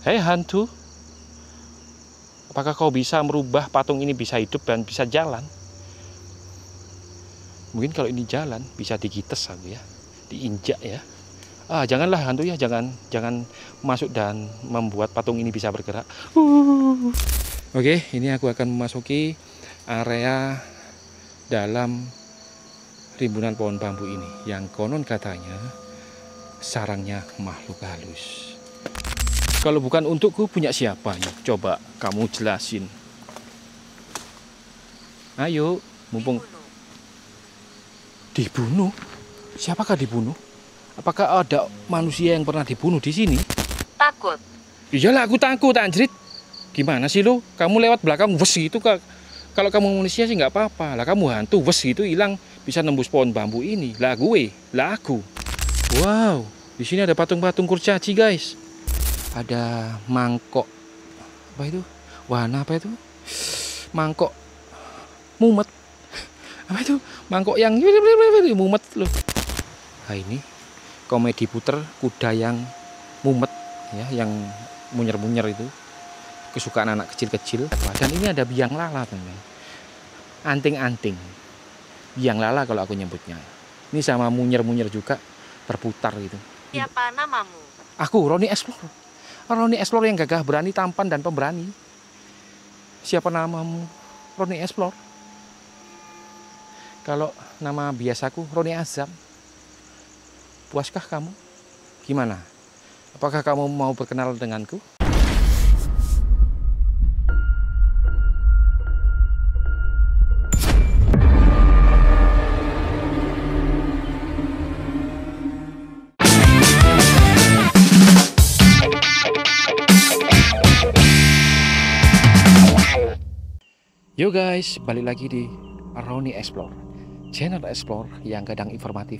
Hei hantu, apakah kau bisa merubah patung ini bisa hidup dan bisa jalan? Mungkin kalau ini jalan bisa digites aku ya, diinjak ya. Janganlah hantu ya, jangan masuk dan membuat patung ini bisa bergerak. Oke, ini aku akan memasuki area dalam rimbunan pohon bambu ini yang konon katanya sarangnya makhluk halus. Kalau bukan untukku, punya siapa nih? Coba kamu jelasin. Ayo, mumpung dibunuh. Siapakah dibunuh? Apakah ada manusia yang pernah dibunuh di sini? Takut. Iyalah aku takut, anjrit. Gimana sih lo? Kamu lewat belakang wes gitu, Kak. Kalau kamu manusia sih nggak apa-apa. Lah kamu hantu wes gitu hilang bisa nembus pohon bambu ini. Lah aku. Wow, di sini ada patung-patung kurcaci, guys. Ada mangkok. Apa itu? Warna apa itu? Mangkok mumet. Apa itu? Mangkok yang mumet loh. Nah, ini komedi puter kuda yang mumet ya, yang munyer-munyer itu. Kesukaan anak kecil-kecil. Dan ini ada biang lala, teman. Anting-anting. Biang lala kalau aku nyebutnya. Ini sama munyer-munyer juga berputar gitu. Siapa namamu? Aku Roni Explore. Roni Explore yang gagah, berani, tampan dan pemberani. Siapa namamu? Roni Explore. Kalau nama biasaku Roni Azam. Puaskah kamu? Gimana? Apakah kamu mau berkenal denganku? Yo guys, balik lagi di Roni Explore, channel explore yang kadang informatif,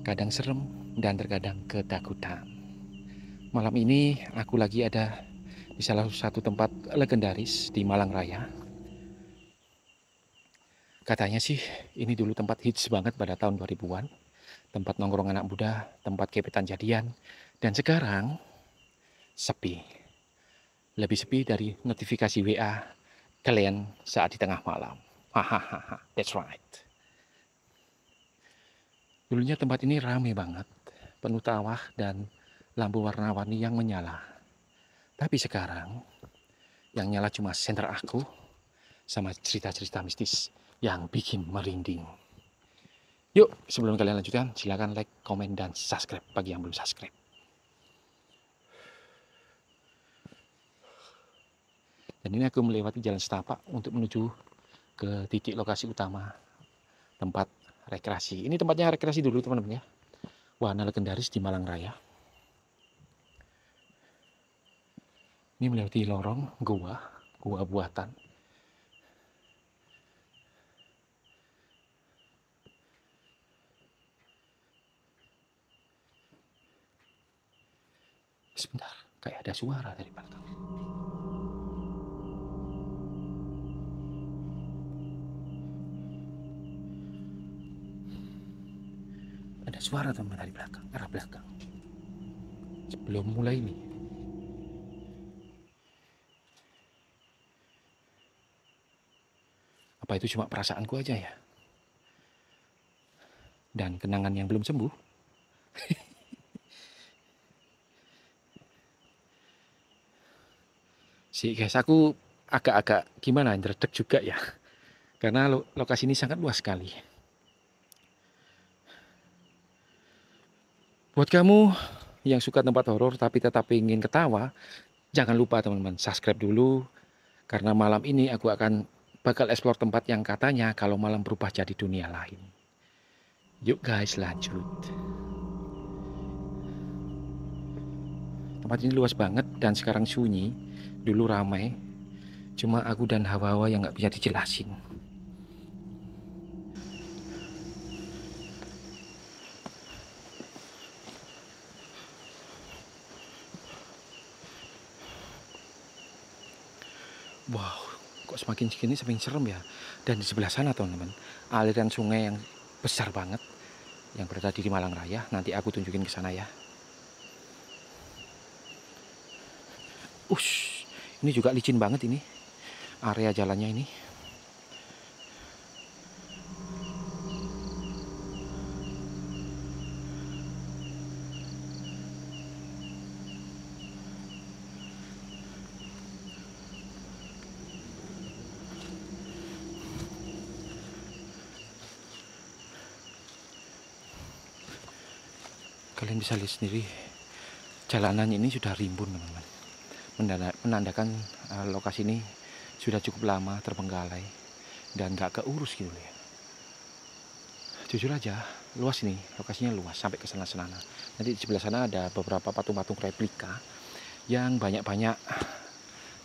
kadang serem, dan terkadang ketakutan. Malam ini aku lagi ada di salah satu tempat legendaris di Malang Raya. Katanya sih ini dulu tempat hits banget pada tahun 2000-an, tempat nongkrong anak muda, tempat gebetan jadian, dan sekarang sepi. Lebih sepi dari notifikasi WA kalian saat di tengah malam. Hahaha, that's right. Dulunya tempat ini ramai banget, penuh tawa dan lampu warna-warni yang menyala. Tapi sekarang yang nyala cuma senter aku sama cerita-cerita mistis yang bikin merinding. Yuk, sebelum kalian lanjutkan, silakan like, komen, dan subscribe bagi yang belum subscribe. Dan ini aku melewati jalan setapak untuk menuju ke titik lokasi utama tempat rekreasi. Ini tempatnya rekreasi dulu teman-teman ya. Wahana legendaris di Malang Raya. Ini melewati lorong gua buatan. Sebentar, kayak ada suara dari belakang. Ada suara teman dari belakang, arah belakang. Sebelum mulai ini. Apa itu cuma perasaanku aja ya? Dan kenangan yang belum sembuh. Sih guys, aku agak-agak gimana, ngeredek juga ya. Karena lokasi ini sangat luas sekali. Buat kamu yang suka tempat horor tapi tetap ingin ketawa, jangan lupa teman-teman subscribe dulu. Karena malam ini aku bakal explore tempat yang katanya kalau malam berubah jadi dunia lain. Yuk guys, lanjut. Tempat ini luas banget dan sekarang sunyi. Dulu ramai, cuma aku dan hawa-hawa yang nggak bisa dijelasin. Wow, kok semakin segini semakin serem ya. Dan di sebelah sana teman-teman, aliran sungai yang besar banget yang berada di Malang Raya. Nanti aku tunjukin ke sana ya. Ush, ini juga licin banget ini area jalannya ini. Kalian bisa lihat sendiri, jalanan ini sudah rimbun teman-teman, menandakan lokasi ini sudah cukup lama terbengkalai dan gak keurus gitu ya. Jujur aja, luas ini, lokasinya luas sampai ke sana-sana. Nanti di sebelah sana ada beberapa patung-patung replika yang banyak-banyak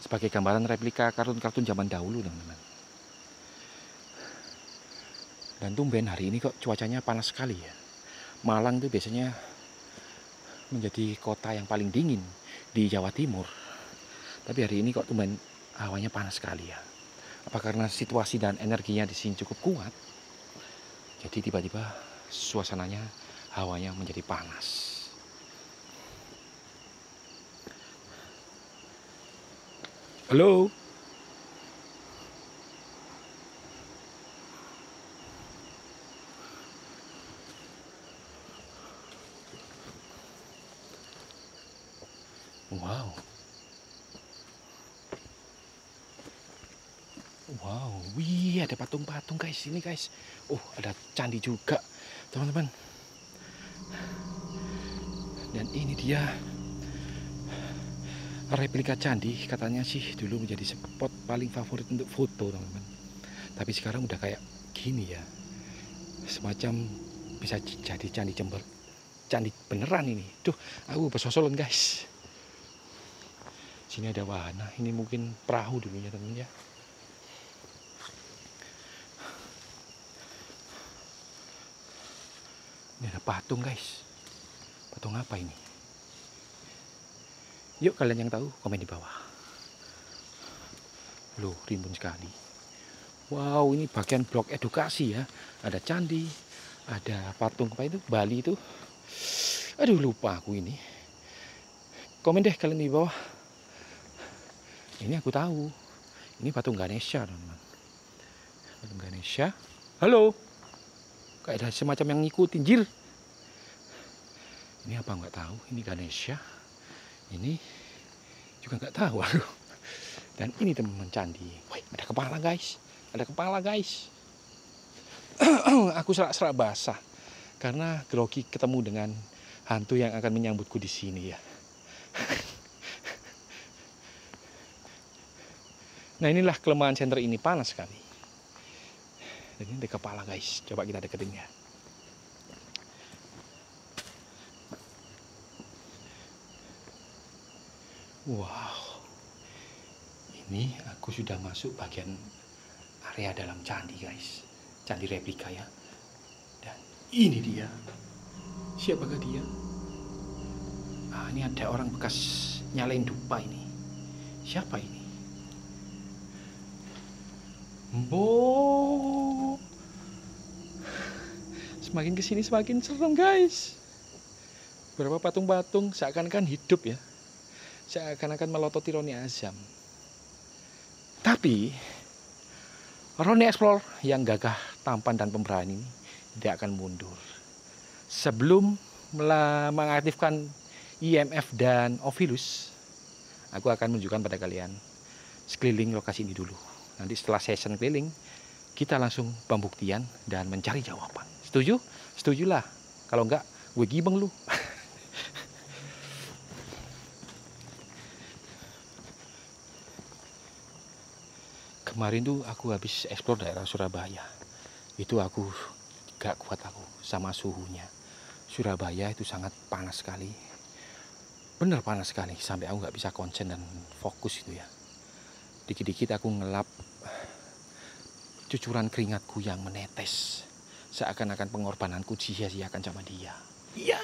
sebagai gambaran replika kartun-kartun zaman dahulu teman-teman. Dan tumben hari ini kok cuacanya panas sekali ya. Malang itu biasanya menjadi kota yang paling dingin di Jawa Timur. Tapi hari ini kok tumben hawanya panas sekali ya. Apa karena situasi dan energinya di sini cukup kuat? Jadi tiba-tiba suasananya, hawanya menjadi panas. Halo. Wow. Wow, wih ada patung-patung guys ini guys. Oh ada candi juga teman-teman. Dan ini dia replika candi, katanya sih dulu menjadi spot paling favorit untuk foto teman-teman. Tapi sekarang udah kayak gini ya, semacam bisa jadi candi Jember, candi beneran ini. Tuh aku bersosolan guys. Sini ada wahana, ini mungkin perahu dulunya teman-teman ya. Ini ada patung guys. Patung apa ini? Yuk kalian yang tahu komen di bawah. Loh rimbun sekali. Wow ini bagian blok edukasi ya. Ada candi, ada patung apa itu? Bali itu. Aduh lupa aku ini. Komen deh kalian di bawah. Ini aku tahu. Ini patung Ganesha teman-teman. Patung Ganesha. Halo. Kayak ada semacam yang ngikutin jir. Ini apa nggak tahu. Ini Ganesha. Ini juga nggak tahu aku. Dan ini teman-teman candi. Wih, ada kepala guys. Ada kepala guys. Aku serak-serak basah karena grogi ketemu dengan hantu yang akan menyambutku di sini ya. Nah inilah kelemahan senter ini, panas sekali. Dan ini ada kepala guys. Coba kita deketin ya. Wow, ini aku sudah masuk bagian area dalam candi guys, candi replika ya. Dan ini dia, siapakah dia? Ah ini ada orang bekas nyalain dupa ini. Siapa ini? Bo, semakin kesini semakin serem guys. Beberapa patung-patung seakan-akan hidup ya. Seakan-akan melototi Roni Azam. Tapi Roni Explore yang gagah, tampan dan pemberani ini tidak akan mundur. Sebelum mengaktifkan IMF dan Ovilus, aku akan menunjukkan pada kalian sekeliling lokasi ini dulu. Nanti setelah session keliling, kita langsung pembuktian dan mencari jawaban. Setuju? Setujulah. Kalau enggak, gue gibeng lu. Kemarin tuh aku habis explore daerah Surabaya. Itu aku gak kuat aku sama suhunya. Surabaya itu sangat panas sekali. Bener panas sekali sampai aku gak bisa konsen dan fokus itu ya. Dikit-dikit aku ngelap cucuran keringatku yang menetes. Seakan-akan pengorbananku sia-siakan sama dia. Iya,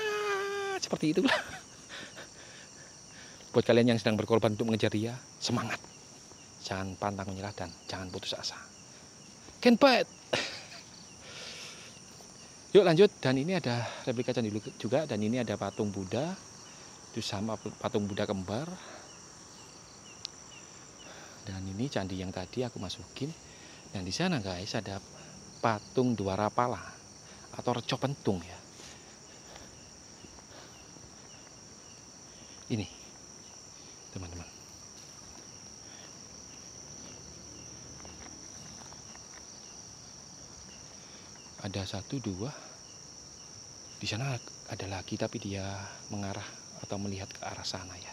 seperti itulah. Buat kalian yang sedang berkorban untuk mengejar dia, semangat. Jangan pantang menyerah dan jangan putus asa. Can fight. Yuk lanjut. Dan ini ada replika candi juga. Dan ini ada patung Buddha. Itu sama patung Buddha kembar. Dan ini candi yang tadi aku masukin. Dan di sana guys ada patung Dwarapala atau Reco Pentung ya. Ini teman-teman. Ada 1, 2. Di sana ada lagi tapi dia mengarah atau melihat ke arah sana ya.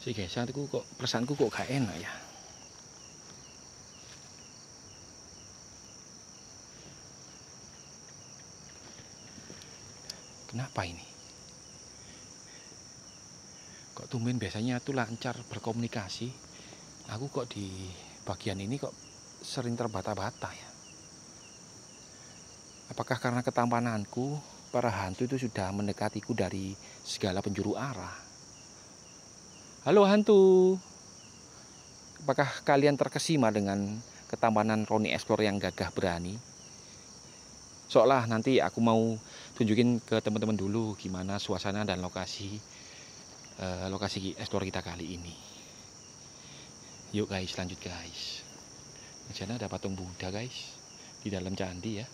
Sih guys, aku kok perasaanku kok gak enak ya. Kenapa ini? Kok tumben biasanya tuh lancar berkomunikasi. Aku kok di bagian ini kok sering terbata-bata ya. Apakah karena ketampananku, para hantu itu sudah mendekatiku dari segala penjuru arah? Halo hantu, apakah kalian terkesima dengan ketampanan Roni Explore yang gagah berani? Seolah nanti aku mau tunjukin ke teman-teman dulu gimana suasana dan lokasi explore kita kali ini. Yuk guys, lanjut guys. Di sana ada patung Buddha guys, di dalam candi ya.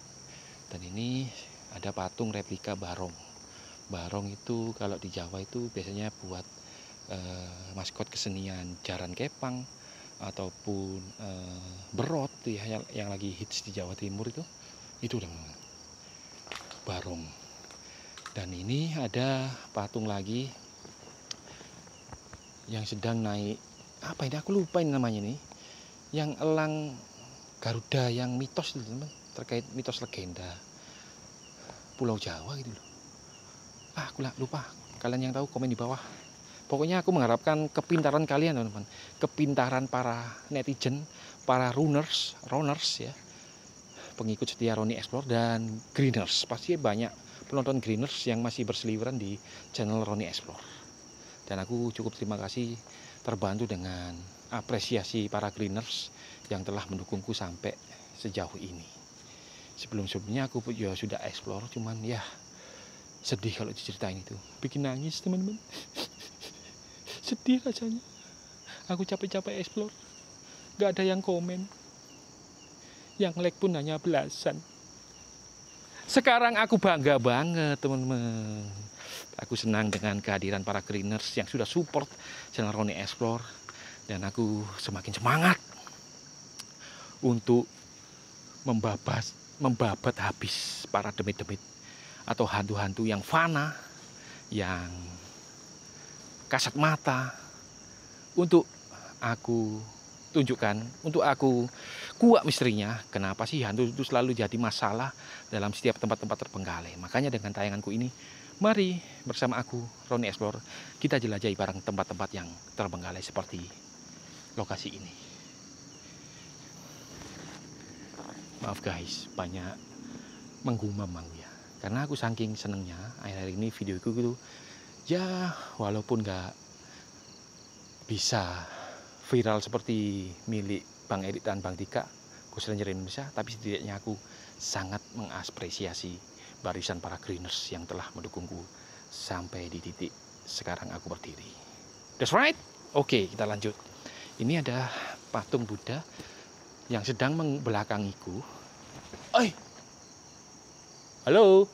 Dan ini ada patung replika barong. Barong itu kalau di Jawa itu biasanya buat maskot kesenian jaran kepang ataupun berot ya, yang lagi hits di Jawa Timur itu teman-teman, barong. Dan ini ada patung lagi yang sedang naik, apa ini aku lupa ini namanya nih, yang elang Garuda yang mitos itu teman, terkait mitos legenda Pulau Jawa gitu loh. Aku lupa, kalian yang tahu komen di bawah. Pokoknya aku mengharapkan kepintaran kalian teman-teman, kepintaran para netizen, para runners ya, pengikut setia Roni Explore dan greeners. Pasti banyak penonton greeners yang masih berseliweran di channel Roni Explore. Dan aku cukup terima kasih, terbantu dengan apresiasi para greeners yang telah mendukungku sampai sejauh ini. Sebelum-sebelumnya aku ya sudah explore, cuman ya sedih kalau diceritain itu, bikin nangis teman-teman. Sedih rasanya. Aku capek-capek explore, gak ada yang komen. Yang like pun hanya belasan. Sekarang aku bangga banget teman-teman. Aku senang dengan kehadiran para greeners yang sudah support channel Roni Explore. Dan aku semakin semangat untuk membabat habis para demit-demit atau hantu-hantu yang fana, yang kasat mata, untuk aku tunjukkan, untuk aku kuak misterinya, kenapa sih hantu itu selalu jadi masalah dalam setiap tempat-tempat terbengkalai. Makanya dengan tayanganku ini, mari bersama aku Roni Explore kita jelajahi bareng tempat-tempat yang terbengkalai seperti lokasi ini. Maaf guys, banyak menggumam aku ya, karena aku saking senengnya akhir-akhir ini videoku gitu ya, walaupun gak bisa viral seperti milik Bang Erik dan Bang Tika, Ghost Ranger Indonesia, tapi setidaknya aku sangat mengapresiasi barisan para greeners yang telah mendukungku sampai di titik sekarang aku berdiri. That's right. Oke, kita lanjut. Ini ada patung Buddha yang sedang membelakangiku. Oi, halo.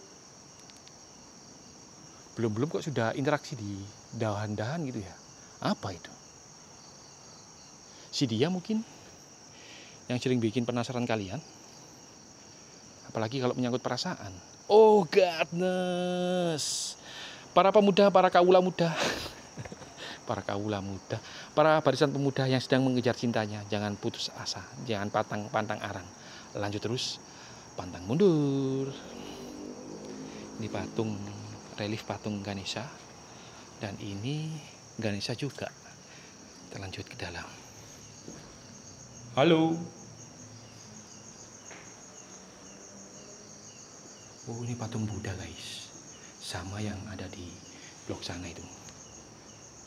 Belum kok sudah interaksi di dahan-dahan gitu ya. Apa itu? Si dia mungkin yang sering bikin penasaran kalian. Apalagi kalau menyangkut perasaan. Oh godness. Para pemuda, para kaula muda. Para kaula muda, para barisan pemuda yang sedang mengejar cintanya, jangan putus asa, jangan pantang arang. Lanjut terus, pantang mundur. Ini patung, relief patung Ganesha. Dan ini Ganesha juga. Kita lanjut ke dalam. Halo. Oh, ini patung Buddha guys. Sama yang ada di blok sana itu.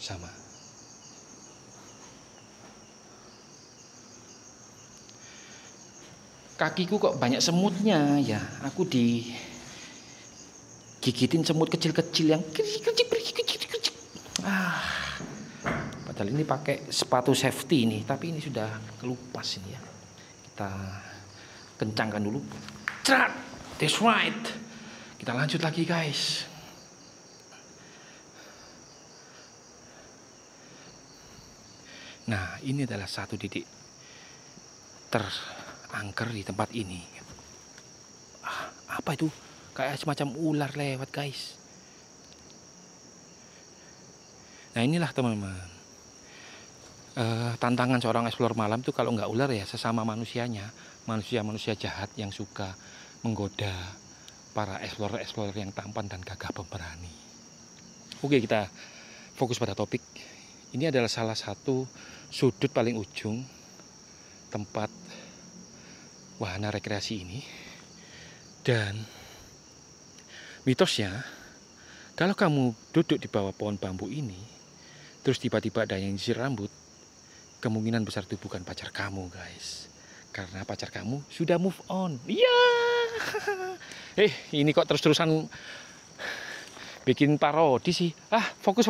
Sama. Kakiku kok banyak semutnya ya. Aku digigit gigitin semut kecil-kecil yang kecil. Padahal ini pakai sepatu safety ini, tapi ini sudah kelupas ini ya. Kita kencangkan dulu. Cerat, that's right. Kita lanjut lagi guys. Nah, ini adalah satu titik terangker di tempat ini. Apa itu? Kayak semacam ular lewat guys. Nah inilah teman-teman, tantangan seorang explore malam itu kalau nggak ular ya sesama manusianya, manusia jahat yang suka menggoda para explorer yang tampan dan gagah pemberani. Oke, kita fokus pada topik. Ini adalah salah satu sudut paling ujung tempat wahana rekreasi ini. Dan mitosnya, kalau kamu duduk di bawah pohon bambu ini, terus tiba-tiba ada yang nyisir rambut, kemungkinan besar itu bukan pacar kamu guys. Karena pacar kamu sudah move on. Iya. Ini kok terus-terusan bikin parodi sih. Fokus.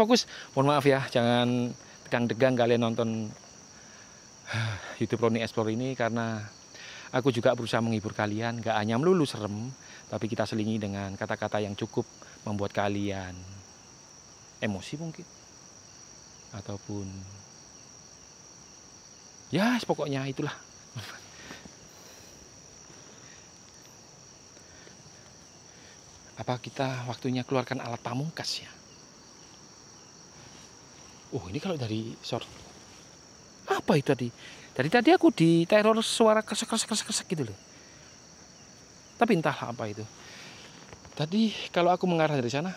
Mohon maaf ya, jangan tegang-tegang kalian nonton YouTube Roni Explore ini, karena aku juga berusaha menghibur kalian. Gak hanya melulu serem, tapi kita selingi dengan kata-kata yang cukup membuat kalian emosi mungkin. Ataupun ya pokoknya itulah. Apa kita waktunya keluarkan alat pamungkas ya? Ini kalau dari short, apa itu tadi? Dari tadi aku diteror suara kresek gitu loh. Tapi entahlah apa itu. Tadi kalau aku mengarah dari sana,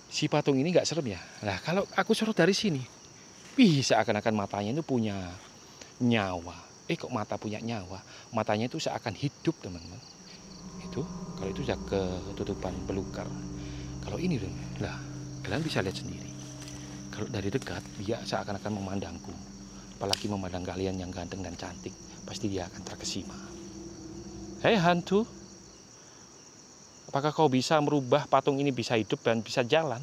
si patung ini nggak serem ya. Nah kalau aku sorot dari sini, bisa seakan-akan matanya itu punya nyawa. Kok mata punya nyawa? Matanya itu seakan hidup teman-teman. Itu kalau itu sudah ketutupan belukar. Kalau ini lah, kalian bisa lihat sendiri. Kalau dari dekat dia seakan-akan memandangku. Apalagi memandang kalian yang ganteng dan cantik, pasti dia akan terkesima. Hei hantu, apakah kau bisa merubah patung ini bisa hidup dan bisa jalan?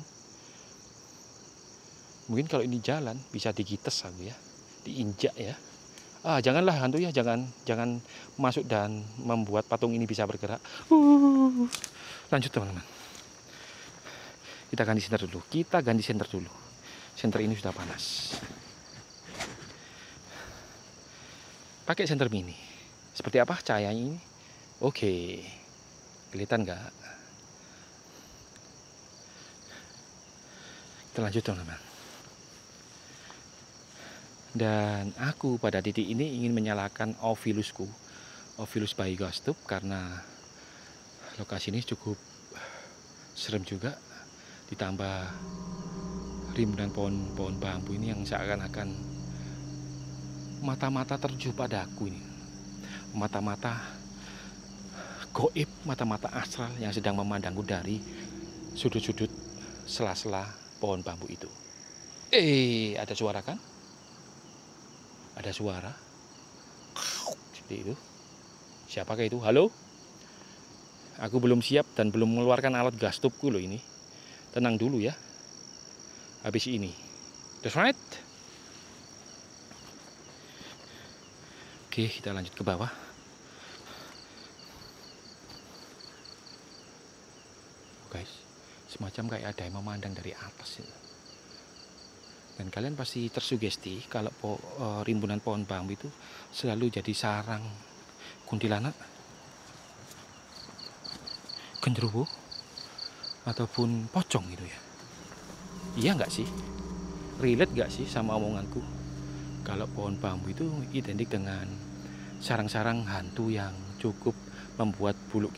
Mungkin kalau ini jalan bisa digites aku ya, diinjak ya. Janganlah hantu ya, jangan masuk dan membuat patung ini bisa bergerak. Lanjut teman-teman. Kita ganti senter dulu. Senter ini sudah panas. Pakai senter mini. Seperti apa cahayanya ini? Oke. Kelihatan nggak? Kita lanjut teman-teman. Dan aku pada titik ini ingin menyalakan Ophilusku, Ophilus bayi ghost tube, karena lokasi ini cukup serem juga. Ditambah rimbunan pohon bambu ini yang seakan-akan mata-mata tertuju padaku ini. Mata-mata goib, mata-mata astral yang sedang memandangku dari sudut-sudut sela-sela pohon bambu itu. Ada suara kan? Ada suara seperti itu. Siapakah itu? Halo? Aku belum siap dan belum mengeluarkan alat gas tube-ku loh ini. Tenang dulu ya. Habis ini. That's right. Oke, kita lanjut ke bawah. Guys, semacam kayak ada yang memandang dari atas itu. Dan kalian pasti tersugesti kalau rimbunan pohon bambu itu selalu jadi sarang kuntilanak, genderuwo, ataupun pocong gitu ya. Iya nggak sih? Relate nggak sih sama omonganku? Kalau pohon bambu itu identik dengan sarang-sarang hantu yang cukup membuat bulu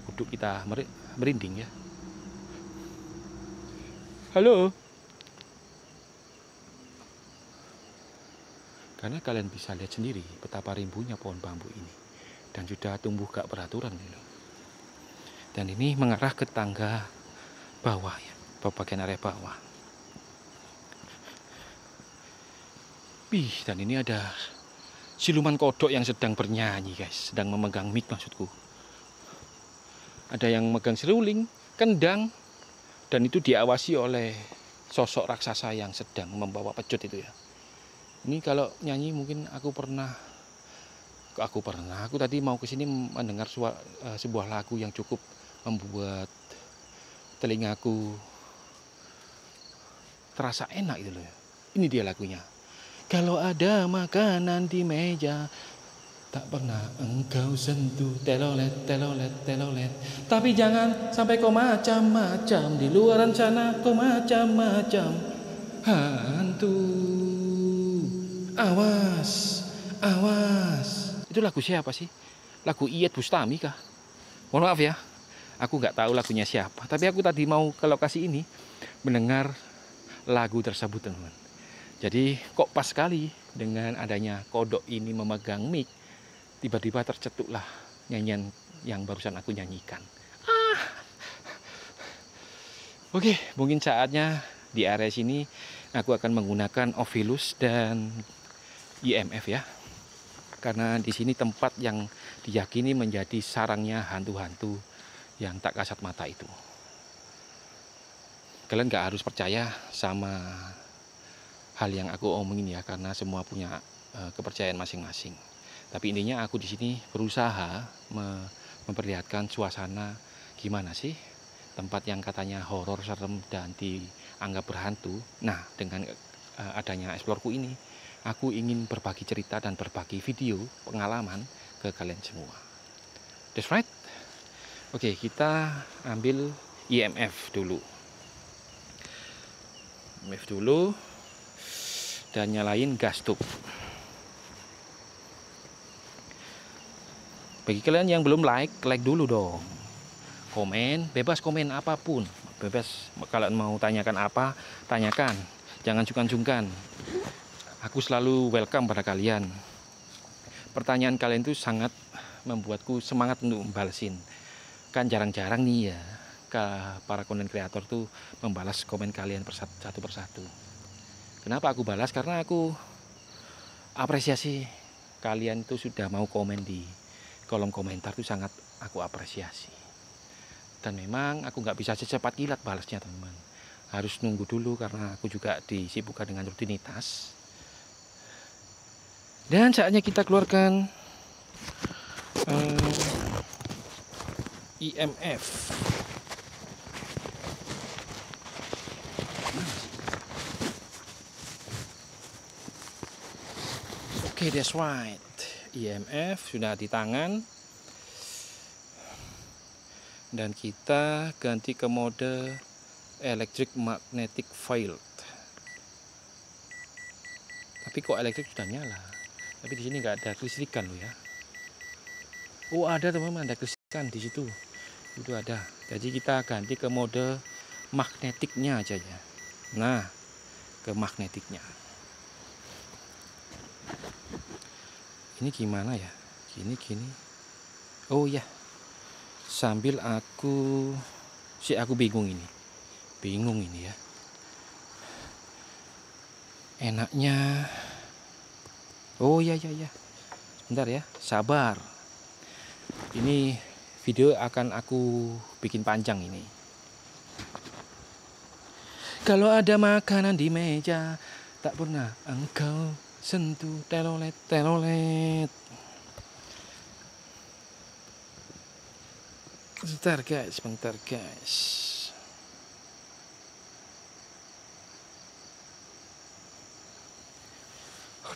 kuduk kita merinding ya. Halo? Karena kalian bisa lihat sendiri betapa rimbunya pohon bambu ini. Dan sudah tumbuh gak beraturan gitu. Dan ini mengarah ke tangga bawah ya, bagian area bawah. Dan ini ada siluman kodok yang sedang bernyanyi guys, sedang memegang mic maksudku. Ada yang megang seruling, kendang, dan itu diawasi oleh sosok raksasa yang sedang membawa pecut itu ya. Ini kalau nyanyi mungkin aku tadi mau kesini mendengar sebuah lagu yang cukup membuat telingaku terasa enak gitu loh ya. Ini dia lagunya. Kalau ada makanan di meja, tak pernah engkau sentuh, telolet, telolet, telolet. Tapi jangan sampai kau macam-macam, di luaran sana kau macam-macam. Hantu, awas, awas. Itu lagu siapa sih? Lagu Iyeth Bustami kah? Mohon maaf ya, aku nggak tahu lagunya siapa. Tapi aku tadi mau ke lokasi ini mendengar lagu tersebut, teman-teman. Jadi kok pas sekali dengan adanya kodok ini memegang mic, tiba-tiba tercetuklah nyanyian yang barusan aku nyanyikan. Oke, mungkin saatnya di area sini aku akan menggunakan Ovilus dan IMF ya. Karena di sini tempat yang diyakini menjadi sarangnya hantu-hantu yang tak kasat mata itu. Kalian gak harus percaya sama hal yang aku omongin ya, karena semua punya kepercayaan masing-masing. Tapi intinya aku di sini berusaha memperlihatkan suasana gimana sih tempat yang katanya horor, serem, dan dianggap berhantu. Nah, dengan adanya eksplorku ini, aku ingin berbagi cerita dan berbagi video pengalaman ke kalian semua. That's right. Oke, kita ambil IMF dulu. IMF dulu. Dan nyalain gas tube. Bagi kalian yang belum like dulu dong. Komen, bebas komen apapun. Bebas kalian mau tanyakan apa, tanyakan. Jangan sungkan-sungkan. Aku selalu welcome pada kalian. Pertanyaan kalian itu sangat membuatku semangat untuk membalesin. Kan jarang-jarang nih ya, para konten kreator tuh membalas komen kalian satu persatu. Kenapa aku balas? Karena aku apresiasi kalian itu sudah mau komen di kolom komentar, itu sangat aku apresiasi. Dan memang aku nggak bisa secepat kilat balasnya, teman-teman. Harus nunggu dulu karena aku juga disibukkan dengan rutinitas. Dan saatnya kita keluarkan IMF. Oke, that's right. IMF sudah di tangan. Dan kita ganti ke mode electric magnetic field. Tapi kok elektrik sudah nyala? Tapi di sini nggak ada kelistrikan loh ya. Oh, ada teman-teman, ada kelistrikan di situ. Itu ada. Jadi kita ganti ke mode magnetiknya aja ya. Nah, ke magnetiknya. Ini gimana ya? Gini. Oh ya. Sambil aku bingung ini. Bingung ini ya. Enaknya. Oh ya. Sebentar ya, sabar. Ini video akan aku bikin panjang ini. Kalau ada makanan di meja, tak pernah engkau sentuh, telolet, telolet. Bentar guys.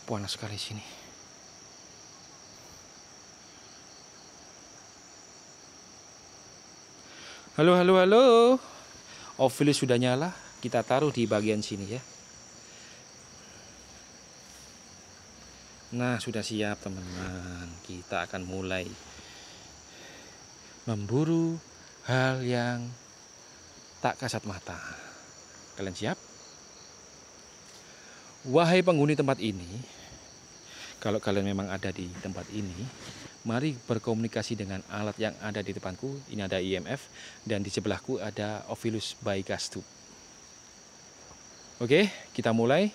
Panas sekali sini. Halo. Ovilus sudah nyala. Kita taruh di bagian sini ya. Nah, sudah siap teman-teman. Kita akan mulai memburu hal yang tak kasat mata. Kalian siap? Wahai penghuni tempat ini, kalau kalian memang ada di tempat ini, mari berkomunikasi dengan alat yang ada di depanku. Ini ada IMF dan di sebelahku ada Ovilus by Gastube. Oke, kita mulai.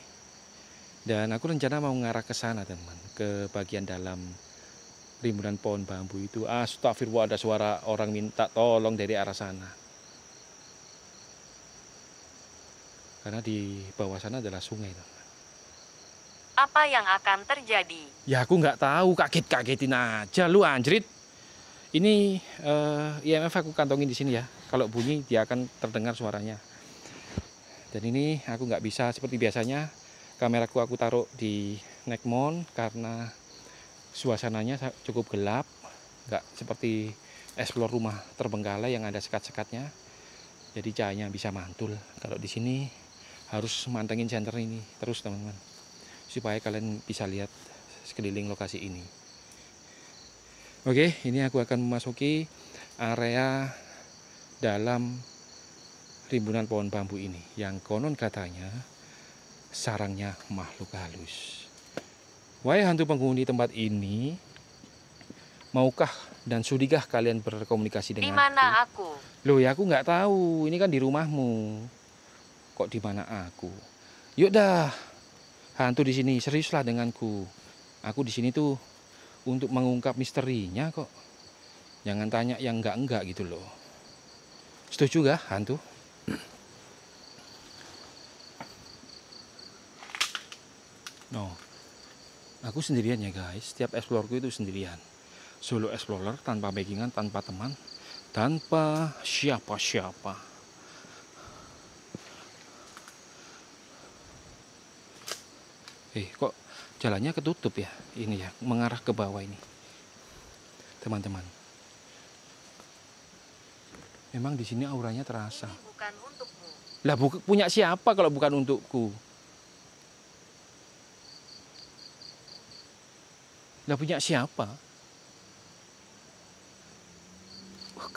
Dan aku rencana mau ngarah ke sana, teman, ke bagian dalam rimbunan pohon bambu itu. Astagfirullah, ada suara orang minta tolong dari arah sana. Karena di bawah sana adalah sungai, teman-teman. Apa yang akan terjadi? Ya aku nggak tahu, kagetin aja lu anjrit. Ini IMF aku kantongin di sini ya. Kalau bunyi dia akan terdengar suaranya. Dan ini aku nggak bisa seperti biasanya. Kameraku aku taruh di neck mount karena suasananya cukup gelap. Nggak seperti explore rumah terbengkalai yang ada sekat-sekatnya. Jadi cahayanya bisa mantul. Kalau di sini harus mantengin center ini terus, teman-teman, supaya kalian bisa lihat sekeliling lokasi ini. Oke, ini aku akan memasuki area dalam rimbunan pohon bambu ini yang konon katanya sarangnya makhluk halus. Wahai hantu penghuni tempat ini, maukah dan sudikah kalian berkomunikasi Di dengan mana aku? Loh ya aku nggak tahu, ini kan di rumahmu. Kok di mana aku? Yuk dah, hantu di sini seriuslah denganku. Aku di sini tuh untuk mengungkap misterinya kok. Jangan tanya yang enggak gitu loh. Setuju gak hantu? No, aku sendirian ya guys. Setiap exploreku itu sendirian. Solo explorer, tanpa backingan, tanpa teman, tanpa siapa-siapa. Kok jalannya ketutup ya? Ini ya, mengarah ke bawah ini. Teman-teman. Memang di sini auranya terasa. Ini bukan untukmu. Lah punya siapa kalau bukan untukku? Lah punya siapa?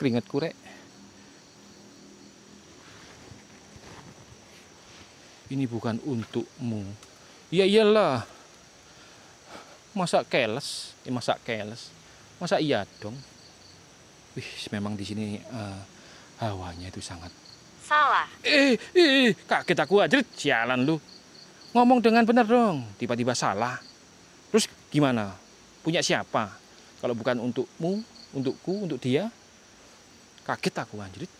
Keringatku rek. Ini bukan untukmu. Ya iyalah. Masa keles? Masa iya dong? Wih, memang di sini hawanya itu sangat. Salah. Kaget aku aja, sialan lu. Ngomong dengan benar dong, tiba-tiba salah. Terus gimana? Punya siapa? Kalau bukan untukmu, untukku, untuk dia? Kaget aku anjrit.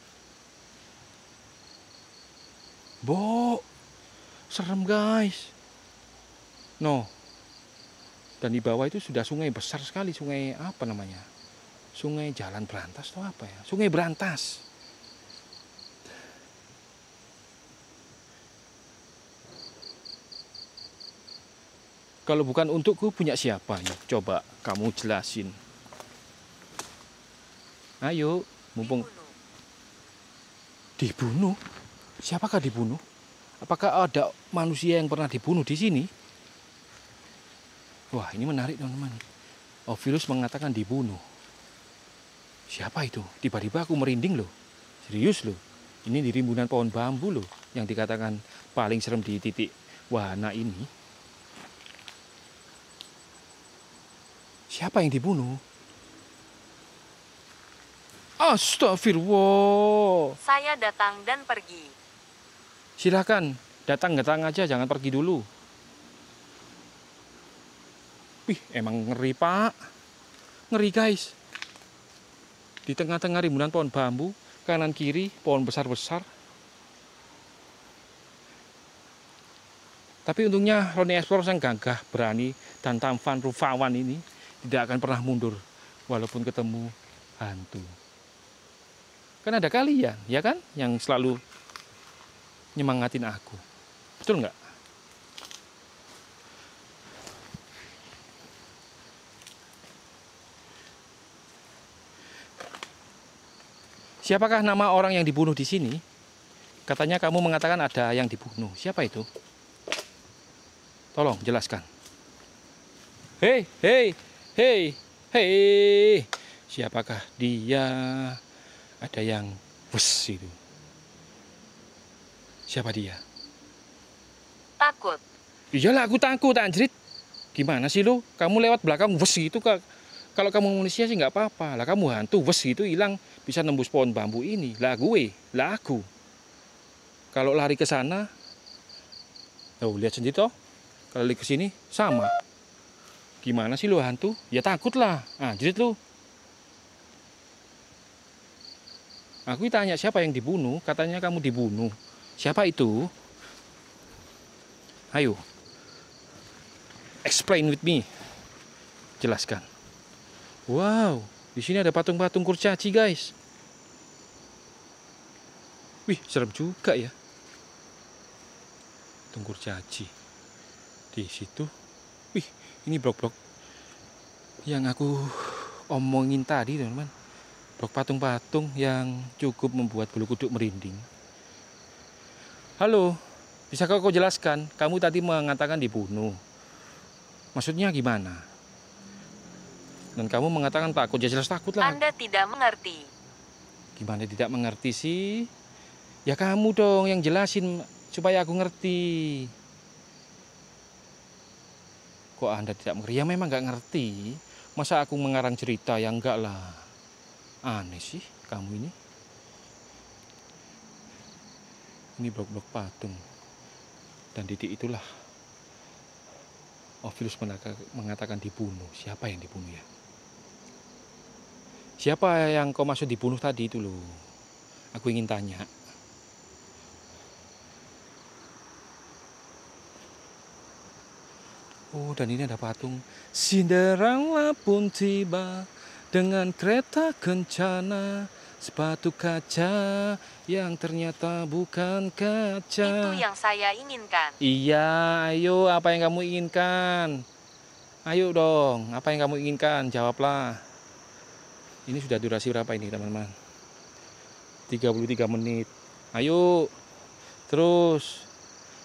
Bo, serem guys. No. Dan di bawah itu sudah sungai besar sekali, sungai apa namanya? Sungai Jalan Berantas atau apa ya? Sungai Berantas. Kalau bukan untukku, punya siapa? Coba kamu jelasin. Ayo, mumpung dibunuh. Siapakah dibunuh? Apakah ada manusia yang pernah dibunuh di sini? Wah, ini menarik teman-teman. Ovilus mengatakan dibunuh. Siapa itu? Tiba-tiba aku merinding loh. Serius loh. Ini di rimbunan pohon bambu loh, yang dikatakan paling serem di titik wahana ini. Siapa yang dibunuh? Astagfirullah. Saya datang dan pergi. Silakan, datang aja, jangan pergi dulu. Wih, emang ngeri pak. Ngeri guys. Di tengah-tengah rimbunan pohon bambu, kanan kiri pohon besar-besar. Tapi untungnya Roni Explorer yang gagah, berani, dan tampan rupawan ini tidak akan pernah mundur walaupun ketemu hantu. Kan ada kalian, ya kan, yang selalu nyemangatin aku. Betul nggak? Siapakah nama orang yang dibunuh di sini? Katanya kamu mengatakan ada yang dibunuh. Siapa itu? Tolong jelaskan. Hei. Siapakah dia? Ada yang wes itu. Siapa dia? Takut. Iyalah aku takut anjrit. Gimana sih lu? Kamu lewat belakang wes itu kalau kamu manusia sih nggak apa-apa. Lah kamu hantu wes itu hilang bisa nembus pohon bambu ini. Lah aku. Kalau lari ke sana, oh lihat sendiri toh. Kalau lari ke sini sama. Gimana sih lu hantu? Ya takut lah. Anjrit lu. Aku tanya siapa yang dibunuh, katanya kamu dibunuh. Siapa itu? Ayo, explain with me. Jelaskan. Wow, di sini ada patung-patung kurcaci, guys. Wih, serem juga ya. Patung kurcaci. Di situ. Wih, ini blok-blok yang aku omongin tadi, teman-teman. Blok patung-patung yang cukup membuat bulu kuduk merinding. Halo, bisakah kau jelaskan? Kamu tadi mengatakan dibunuh. Maksudnya gimana? Dan kamu mengatakan takut, ya jelas takut lah. Anda tidak mengerti. Gimana tidak mengerti sih? Ya kamu dong yang jelasin supaya aku ngerti. Kok Anda tidak mengerti? Ya memang nggak ngerti. Masa aku mengarang cerita? Ya enggak lah. Aneh sih kamu ini. Ini blok-blok patung. Dan titik itulah Ovilus mengatakan dibunuh. Siapa yang dibunuh ya? Siapa yang kau maksud dibunuh tadi itu loh? Aku ingin tanya. Oh, dan ini ada patung. Cinderella pun tiba dengan kereta kencana, sepatu kaca yang ternyata bukan kaca. Itu yang saya inginkan. Iya, ayo apa yang kamu inginkan? Ayo dong, apa yang kamu inginkan? Jawablah. Ini sudah durasi berapa ini, teman-teman? 33 menit. Ayo, terus.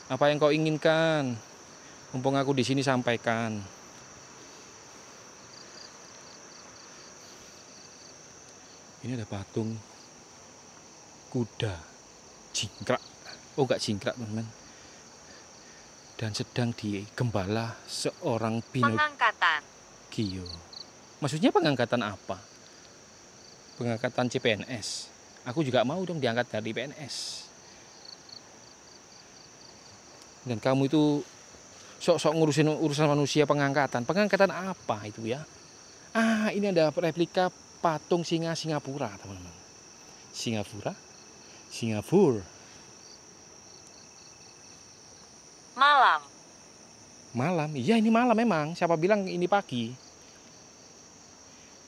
Apa yang kau inginkan? Mumpung aku di sini sampaikan. Ini ada patung kuda jingkrak. Oh, enggak jingkrak, teman-teman. Dan sedang digembala seorang Pengangkatan. Pinocchio. Maksudnya pengangkatan apa? Pengangkatan CPNS. Aku juga mau dong diangkat dari PNS. Dan kamu itu sok-sok ngurusin urusan manusia pengangkatan. Pengangkatan apa itu ya? Ah, ini ada replika patung singa Singapura, teman-teman. Singapura? Singapura. Malam. Malam? Iya, ini malam memang. Siapa bilang ini pagi?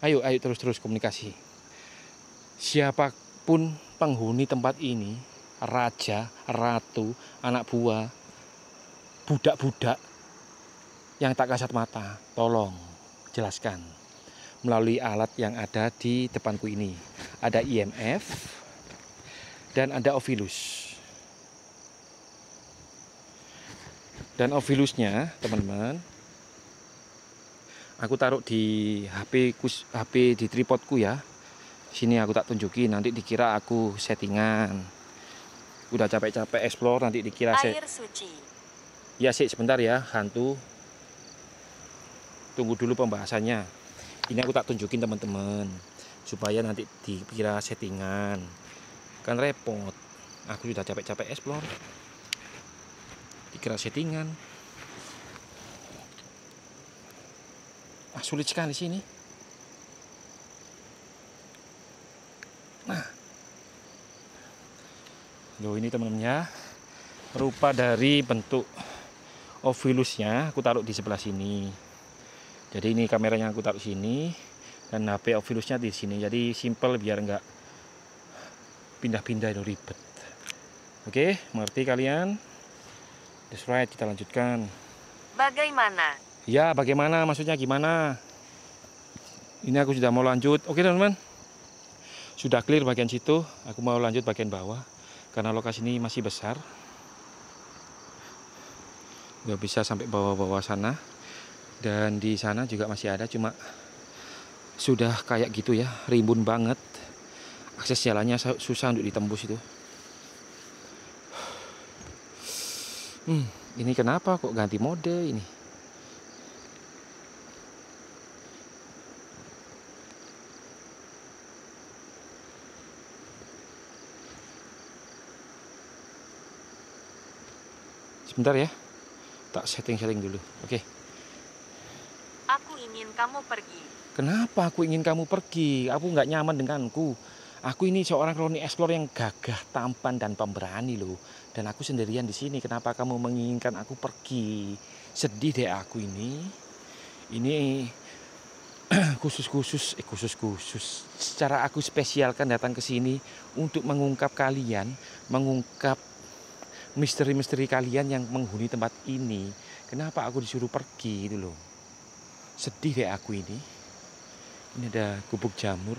Ayo terus komunikasi. Siapapun penghuni tempat ini, raja, ratu, anak buah, budak-budak yang tak kasat mata, tolong jelaskan melalui alat yang ada di depanku ini. Ada IMF dan ada Ovilus. Dan Ovilusnya, teman-teman, aku taruh di HP di tripodku ya. Sini aku tak tunjukin, nanti dikira aku settingan. Udah capek-capek explore, nanti dikira Air suci. Ya sih, sebentar ya, hantu. Tunggu dulu pembahasannya. Ini aku tak tunjukin teman-teman, supaya nanti dikira settingan. Kan repot. Aku sudah capek-capek explore, dikira settingan. Sulit sekali sini. Nah, loh ini teman-teman ya, rupa dari bentuk Ovilusnya aku taruh di sebelah sini. Jadi ini kameranya aku taruh sini dan HP Ovilusnya di sini. Jadi simple biar enggak pindah-pindah itu ribet. Oke, mengerti kalian? That's right, kita lanjutkan. Bagaimana? Ya, bagaimana? Maksudnya gimana? Ini aku sudah mau lanjut. Oke, teman-teman. Sudah clear bagian situ. Aku mau lanjut bagian bawah. Karena lokasi ini masih besar. Nggak bisa sampai bawah-bawah sana. Dan di sana juga masih ada. Cuma sudah kayak gitu ya. Rimbun banget. Akses jalannya susah untuk ditembus itu. Ini kenapa kok ganti mode ini? Sebentar ya, tak setting dulu. Oke. Aku ingin kamu pergi. Kenapa aku ingin kamu pergi? Aku nggak nyaman denganku. Aku ini seorang Roni Explore yang gagah, tampan dan pemberani loh. Dan aku sendirian di sini. Kenapa kamu menginginkan aku pergi? Sedih deh aku ini. Ini khusus-khusus. Secara aku spesialkan datang ke sini untuk mengungkap kalian, mengungkap misteri-misteri kalian yang menghuni tempat ini. Kenapa aku disuruh pergi itu loh. Sedih deh aku ini. Ini ada gubuk jamur.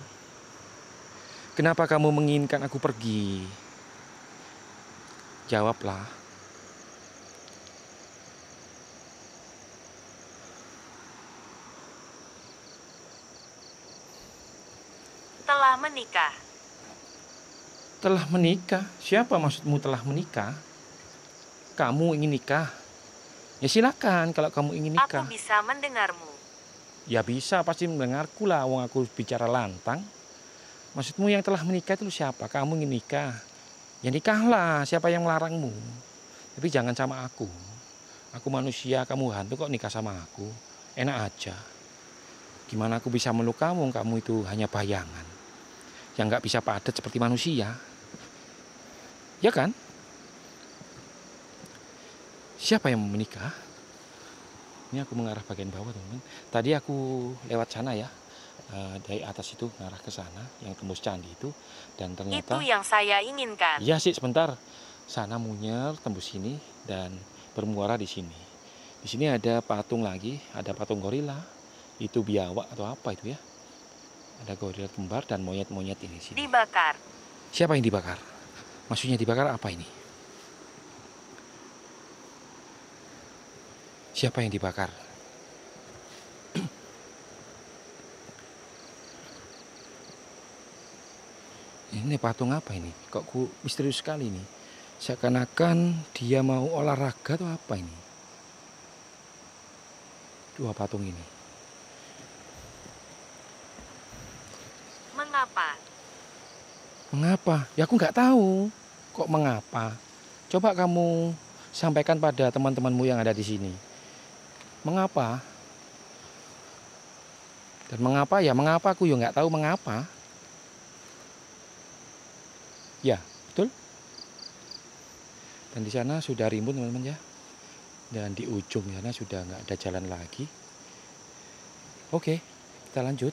Kenapa kamu menginginkan aku pergi? Jawablah. Telah menikah. Telah menikah? Siapa maksudmu telah menikah? Kamu ingin nikah? Ya silakan kalau kamu ingin nikah. Aku bisa mendengarmu. Ya bisa, pasti mendengarku lah. Wong aku bicara lantang. Maksudmu yang telah menikah itu siapa? Kamu ingin nikah? Ya nikahlah, siapa yang melarangmu? Tapi jangan sama aku. Aku manusia, kamu hantu kok nikah sama aku? Enak aja. Gimana aku bisa meluk kamu? Kamu itu hanya bayangan. Yang gak bisa padat seperti manusia. Ya kan? Siapa yang mau menikah? Ini aku mengarah bagian bawah teman-teman. Tadi aku lewat sana ya. Dari atas itu mengarah ke sana yang tembus candi itu, dan ternyata Itu yang saya inginkan. iya sih, sebentar, sana munyer tembus sini dan bermuara di sini. Di sini ada patung lagi, ada patung gorila, itu biawak atau apa itu ya, ada gorila kembar dan monyet-monyet ini sini. Dibakar. Siapa yang dibakar? Maksudnya dibakar apa ini? Siapa yang dibakar? Ini patung apa ini? Kok misterius sekali ini? Seakan-akan dia mau olahraga atau apa ini? Dua patung ini. Mengapa? Mengapa? Ya aku nggak tahu. Kok mengapa? Coba kamu sampaikan pada teman-temanmu yang ada di sini. Mengapa? Dan mengapa ya? Mengapa aku ya nggak tahu mengapa. Ya, betul. Dan di sana sudah rimbun teman-teman ya. Dan di ujung sana sudah nggak ada jalan lagi. Oke, kita lanjut.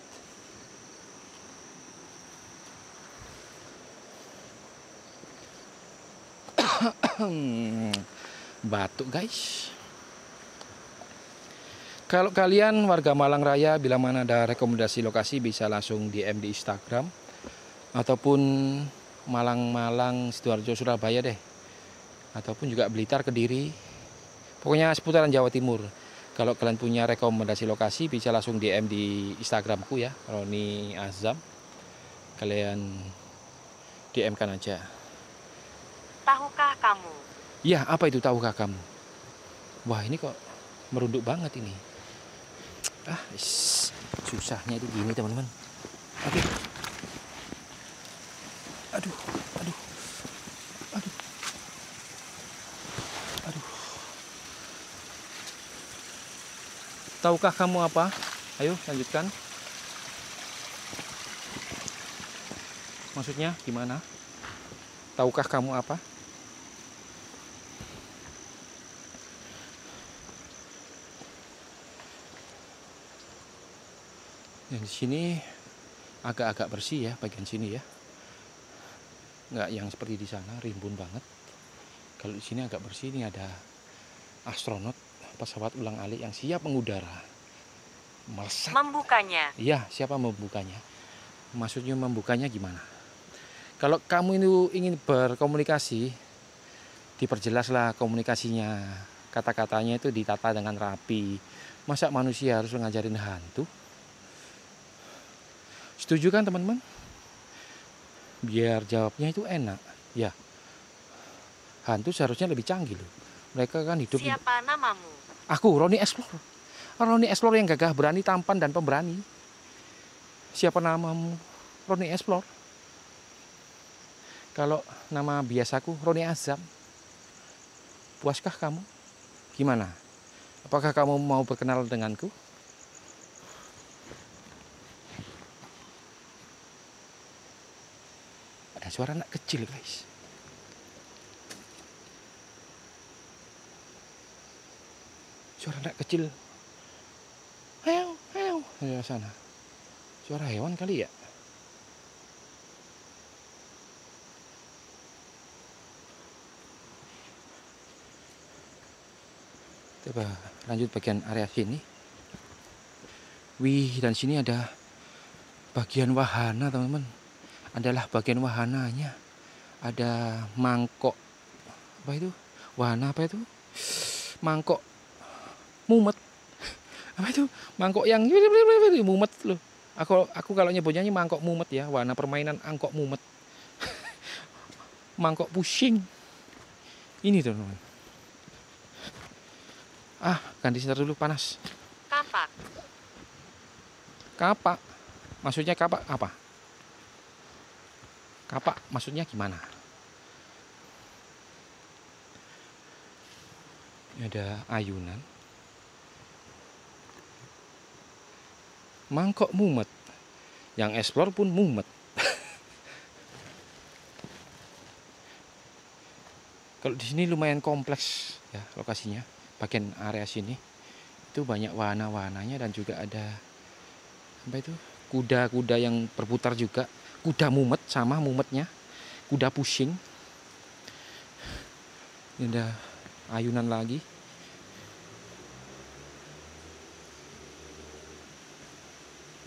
Batuk guys. Kalau kalian warga Malang Raya bila mana ada rekomendasi lokasi bisa langsung DM di Instagram. Ataupun Malang, Sidoarjo, Surabaya deh. Ataupun juga Blitar, Kediri. Pokoknya seputaran Jawa Timur. Kalau kalian punya rekomendasi lokasi bisa langsung DM di Instagramku ya, Roni Azam. Kalian DM kan aja. Tahukah kamu? Iya, apa itu tahukah kamu? Wah, ini kok merunduk banget ini. Susahnya itu gini teman-teman. Oke. Aduh. Tahukah kamu apa? Ayo lanjutkan. Maksudnya gimana? Tahukah kamu apa? Dan di sini agak-agak bersih ya bagian sini ya. Nggak yang seperti di sana rimbun banget. Kalau di sini agak bersih, ini ada astronot pesawat ulang-alik yang siap mengudara. Melesat. Membukanya. Iya, siapa membukanya? Maksudnya membukanya gimana? Kalau kamu ini ingin berkomunikasi, diperjelaslah komunikasinya. Kata-katanya itu ditata dengan rapi. Masa manusia harus ngajarin hantu? Setuju kan teman-teman? Biar jawabnya itu enak. Ya, hantu seharusnya lebih canggih loh. Mereka kan hidup. Siapa namamu? Aku, Roni Explore. Roni Explore yang gagah, berani, tampan, dan pemberani. Siapa namamu? Roni Explore. Kalau nama biasaku Roni Azam. Puaskah kamu? Gimana? Apakah kamu mau berkenal denganku? suara anak kecil guys. Suara anak kecil. Hew, hew. Dari sana. Suara hewan kali ya. Coba lanjut bagian area sini. Wih, dan sini ada bagian wahana teman-teman. Adalah bagian wahananya. Ada mangkok. Apa itu? Wahana apa itu? Mangkok mumet. Apa itu? Mangkok yang mumet loh. Aku kalau nyebutnya ini mangkok mumet ya. Wahana permainan angkok mumet. Mangkok pusing. Ini teman-teman. Ganti sebentar dulu, panas. Kapak. Kapak. Maksudnya kapak apa? Kapak maksudnya gimana? Ini ada ayunan. Mangkok mumet. Yang explore pun mumet. Kalau di sini lumayan kompleks ya lokasinya. Bagian area sini itu banyak wahana-wahananya dan juga ada apa itu? Kuda-kuda yang berputar juga. Kuda mumet sama mumetnya. Kuda pusing. Ini ada ayunan lagi.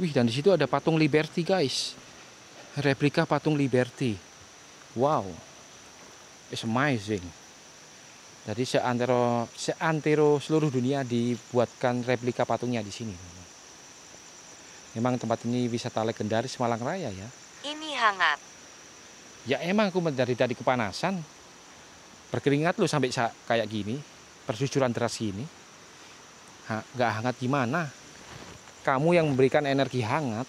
Wih, dan di situ ada patung Liberty, guys. Replika patung Liberty. Wow. It's amazing. Jadi seantero seluruh dunia dibuatkan replika patungnya di sini. Memang tempat ini wisata legendaris Malang Raya ya. Ini hangat. Ya emang aku dari tadi kepanasan. Berkeringat loh sampai kayak gini. Persucuran deras gini. Nggak hangat gimana? Kamu yang memberikan energi hangat.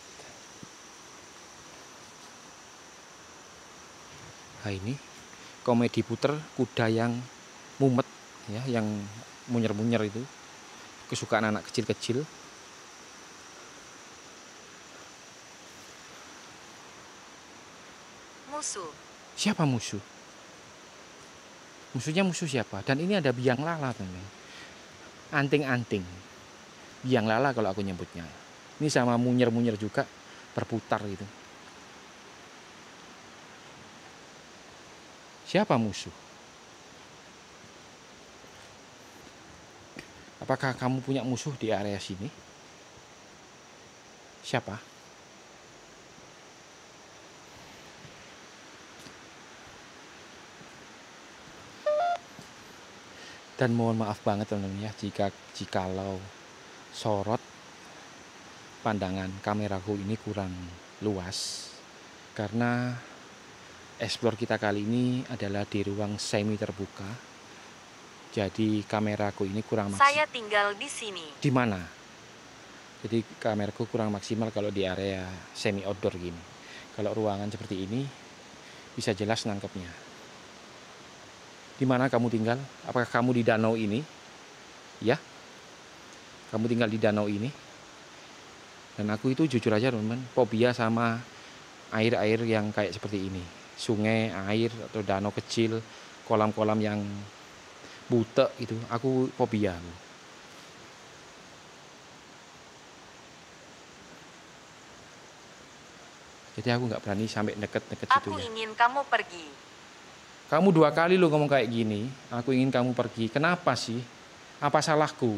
Nah ini komedi puter kuda yang mumet ya, yang munyer-munyer itu. Kesukaan anak kecil-kecil. Musuh. Siapa musuh? Musuhnya musuh siapa? Dan ini ada biang lala teman. Anting-anting. Biang lala kalau aku nyebutnya. Ini sama munyer-munyer juga berputar gitu. Siapa musuh? Apakah kamu punya musuh di area sini? Siapa? Dan mohon maaf banget teman-teman ya jikalau sorot pandangan kameraku ini kurang luas karena explore kita kali ini adalah di ruang semi terbuka. Jadi kameraku ini kurang maksimal. Saya tinggal di sini. Di mana? Jadi kameraku kurang maksimal kalau di area semi outdoor gini. Kalau ruangan seperti ini bisa jelas nangkepnya. Di mana kamu tinggal? Apakah kamu di danau ini? Ya? Kamu tinggal di danau ini? Dan aku itu jujur aja teman-teman, fobia sama air-air yang kayak seperti ini. Sungai, air, atau danau kecil, kolam-kolam yang butek itu, aku fobia. Jadi aku nggak berani sampai deket-deket situ Aku ya. ingin kamu pergi. Kamu 2 kali lo ngomong kayak gini, aku ingin kamu pergi. Kenapa sih? Apa salahku?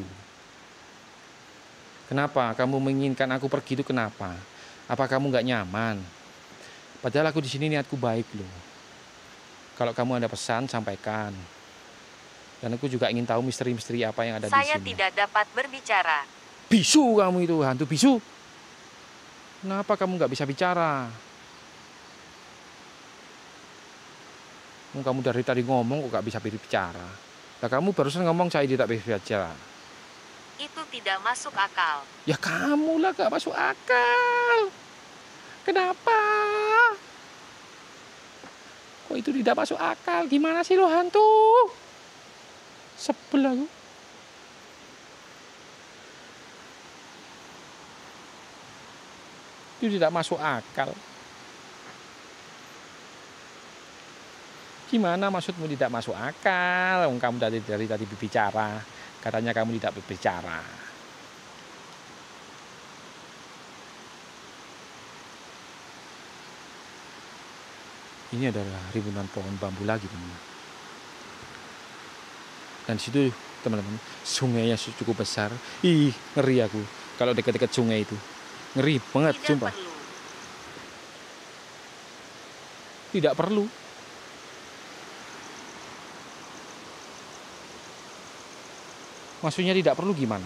Kenapa kamu menginginkan aku pergi itu kenapa? Apa kamu nggak nyaman? Padahal aku di sini niatku baik loh. Kalau kamu ada pesan sampaikan. Dan aku juga ingin tahu misteri-misteri apa yang ada di sini. Saya tidak dapat berbicara. Bisu kamu itu, hantu bisu. Kenapa kamu nggak bisa bicara? Kamu dari tadi ngomong kok nggak bisa bicara. Nah, kamu barusan ngomong saya tidak bisa bicara. Itu tidak masuk akal. Ya kamu lah gak masuk akal. Kenapa? Kok itu tidak masuk akal? Gimana sih lo hantu? Sebel aku. Itu tidak masuk akal. Gimana maksudmu tidak masuk akal? Kamu dari tadi berbicara, katanya kamu tidak berbicara. Ini adalah ribuan pohon bambu lagi, teman-teman. Dan situ, teman-teman, sungainya cukup besar. Ih, ngeri aku kalau dekat-dekat sungai itu. Ngeri banget, Tidak sumpah. perlu. Tidak perlu. Maksudnya tidak perlu gimana?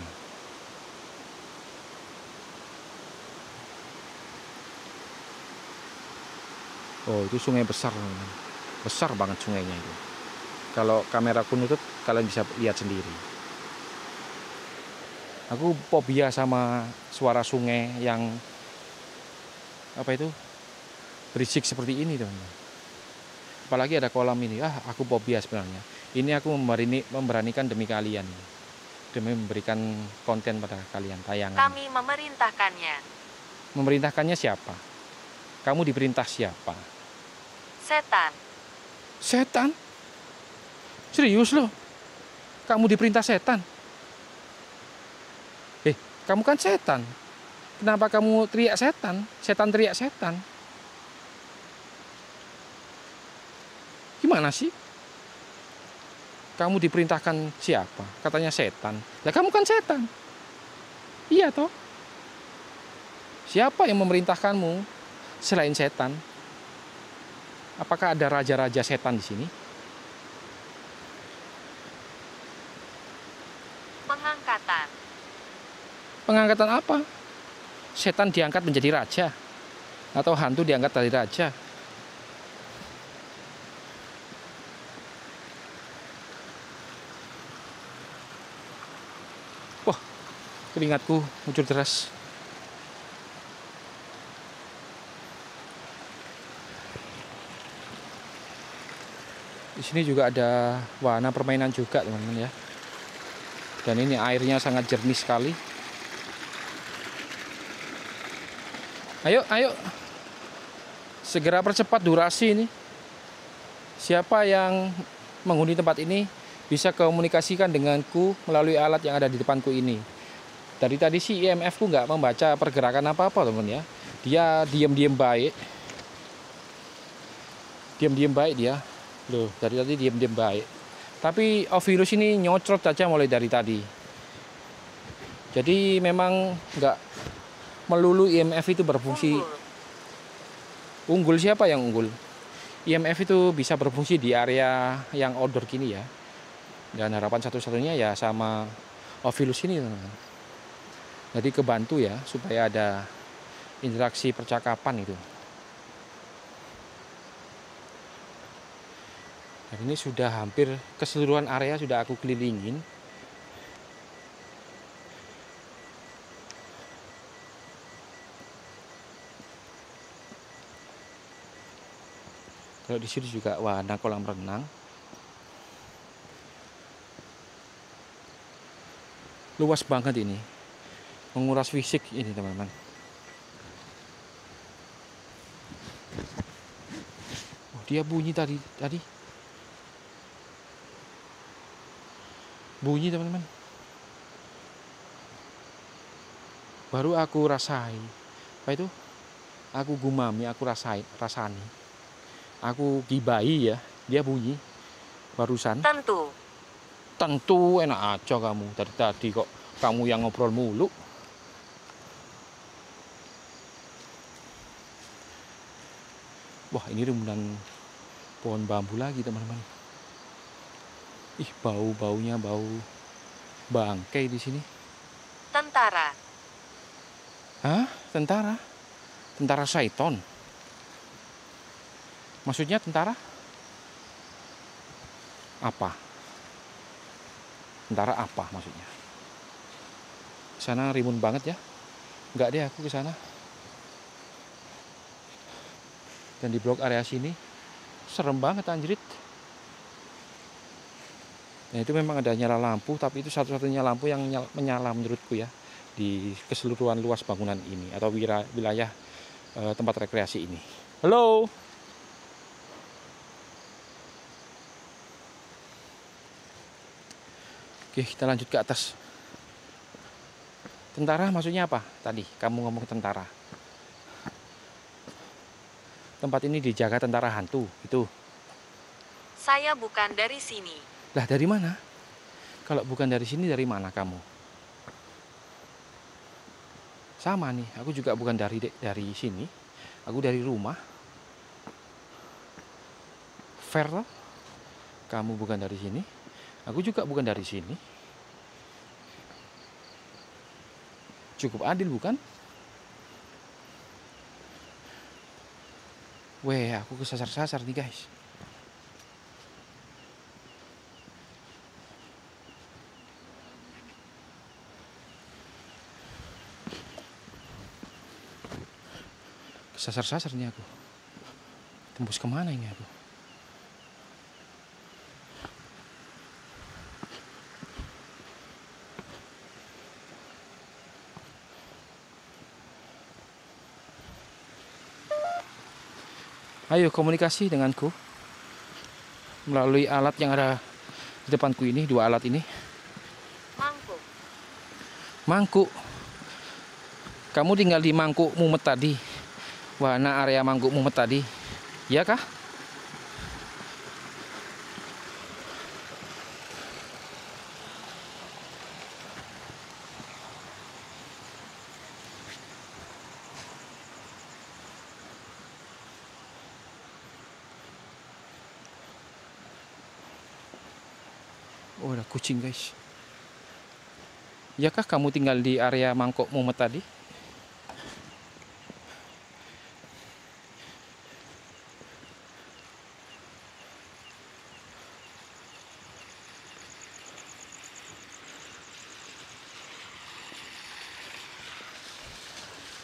Oh, itu sungai besar, teman-teman. Besar banget sungainya itu. Kalau kameraku nutup, kalian bisa lihat sendiri. Aku fobia sama suara sungai yang apa itu berisik seperti ini, teman-teman. Apalagi ada kolam ini. Aku fobia sebenarnya. Ini aku memberanikan demi kalian, demi memberikan konten pada kalian, tayangan. Kami memerintahkannya. Memerintahkannya siapa? Kamu diperintah siapa? Setan. Setan? Serius loh? Kamu diperintah setan? Kamu kan setan. Kenapa kamu teriak setan? Setan teriak setan. Gimana sih? Kamu diperintahkan siapa? Katanya setan. Lah kamu kan setan. Iya toh? Siapa yang memerintahkanmu selain setan? Apakah ada raja-raja setan di sini? Pengangkatan. Pengangkatan apa? Setan diangkat menjadi raja? Atau hantu diangkat dari raja? Wah, keringatku ngucur deras. Di sini juga ada wahana permainan juga, teman-teman ya. Dan ini airnya sangat jernih sekali. Ayo, segera percepat durasi ini. Siapa yang menghuni tempat ini bisa komunikasikan denganku melalui alat yang ada di depanku ini. Dari tadi sih IMF ku nggak membaca pergerakan apa-apa, teman ya. Dia diam-diam baik. Diam-diam baik dia. Loh, dari tadi diam-diam baik. Tapi Ovilus ini nyocrot saja mulai dari tadi. Jadi memang nggak melulu IMF itu berfungsi. Unggul siapa yang unggul? IMF itu bisa berfungsi di area yang outdoor gini ya. Dan harapan satu-satunya ya sama Ovilus ini, teman-teman. Jadi kebantu ya supaya ada interaksi percakapan itu. Dan ini sudah hampir keseluruhan area sudah aku kelilingin. Kalau di sini juga wahana kolam renang. Luas banget ini. Menguras fisik ini, teman-teman. Oh, dia bunyi tadi. Bunyi, teman-teman. Baru aku rasai. Apa itu? Aku gumami, aku rasani. Aku gibai ya, dia bunyi barusan. Tentu enak aja kamu dari tadi kok kamu yang ngobrol mulu. Wah, ini rimbunan pohon bambu lagi, teman-teman. Ih, baunya bau bangkai di sini. Tentara. Hah? Tentara? Tentara Saiton? Maksudnya tentara? Apa? Tentara apa maksudnya? Sana rimbun banget ya. Enggak deh aku ke sana. Dan di blok area sini serem banget, anjrit. Dan itu memang ada nyala lampu, tapi itu satu-satunya lampu yang menyala menurutku ya di keseluruhan luas bangunan ini atau wilayah tempat rekreasi ini. Halo. Oke, kita lanjut ke atas. Tentara maksudnya apa? Tadi kamu ngomong tentara. Tempat ini dijaga tentara hantu, itu. Saya bukan dari sini. Lah dari mana? Kalau bukan dari sini, dari mana kamu? Sama nih, aku juga bukan dari sini. Aku dari rumah. Fair lah. Kamu bukan dari sini. Aku juga bukan dari sini. Cukup adil bukan? Weh, aku kesasar-sasar nih guys. Kesasar-sasar nih aku. Tembus kemana ini aku? Ayo komunikasi denganku melalui alat yang ada di depanku ini, dua alat ini. Mangkuk. Mangkuk. Kamu tinggal di Mangkuk Mumet tadi. Wahana area Mangkuk Mumet tadi. Iya kah? Oh, ada kucing guys. Iyakah kamu tinggal di area Mangkok Mumet tadi?